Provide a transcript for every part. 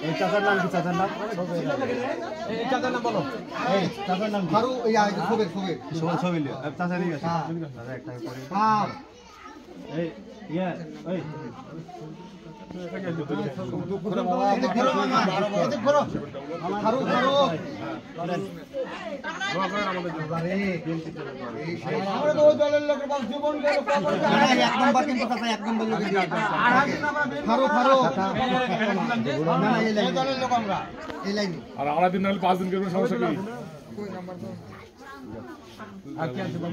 এই চাচার নাম কি? চাচার নাম এই চাচার নাম বলো। এই চাচার নাম ফারু ইয়া ছবির ছবি লিও চাচা নিয়ে আসো দাদা একটা করে হ্যাঁ এই ইয়া এই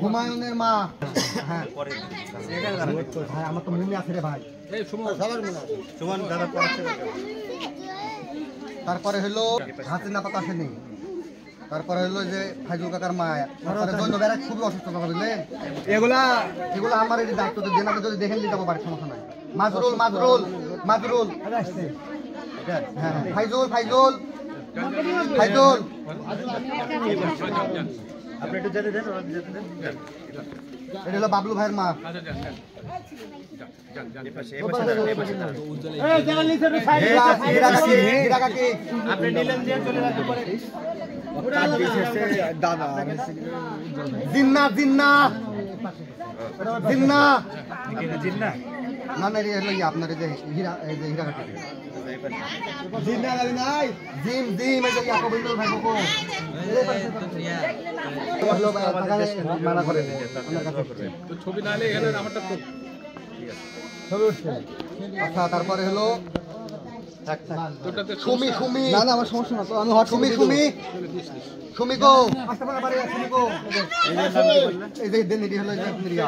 হুমায়ুনের মা। হ্যাঁ আমার তো মনে আছে রে ভাই। তারপরে হলো হাসিনা পাতা আসেনি। তারপরে হলো যে ফাইজুল কাকার মা। তারপরে জৈনবেরা খুবই অসুস্থ বুঝলেন। এগুলা আমার এই দায়িত্ব দেন, আপনি যদি দেখেন দিতে পারি সমস্যা নাই। মাজরুল মাজরুল মাজরুল হ্যাঁ ফাইজুল ফাইজুল ফাইজুল আপনি একটু যেতে দেন। এটা হলো বাবলু ভাইয়ের মা। জিন্না জিন্না জিন্না না না আপনার এই যে হীরা কাটি জিন্না নাই জিম জিম এই যে ইয়াকুবুল ভাই কোকো মানা করে তো ছবি না হলে এখানে আমারটা তো ঠিক আছে ছবি উঠছে। আচ্ছা তারপরে হলো সুমি সুমি না না আমার সমস্যা না তো আমি হট সুমি সুমি সুমি গো আসতে পারে বাড়ি সুমি গো এই যে দেন এটি হলো যে রিয়া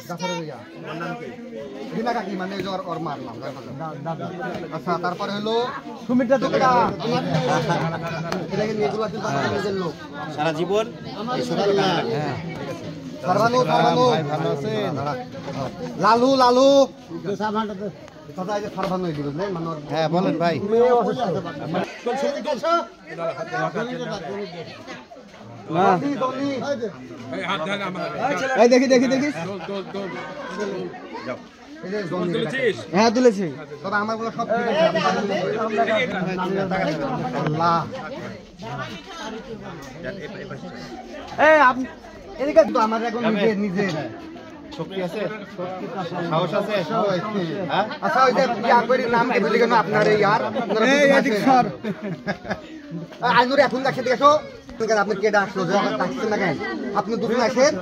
জাফরের রিয়া ওর নাম কি বিনা কাকি মানে যে ওর মারলাম দাদা। আচ্ছা তারপরে হলো সুমিটা টুকরা এটাকে নিয়ে গুলা দিন নিজের লোক সারা জীবন এই সুমিটা। হ্যাঁ সারবানু সারবানু ভালো আছে লালু লালু হ্যাঁ বলেন ভাই। দেখি দেখি দেখি হ্যাঁ তুলেছি তবে আমার গুলো সব এদিকে তো আমার এখন নিজের শক্তি আছে সাহস আছে। আচ্ছা ওই যে নাম কি বলি কেন আপনার ইয়ার আইনুর এখন কাছে দেখো আপনি কেডা আসলো যে ডাকছেন না কেন আপনি দুজন আসেন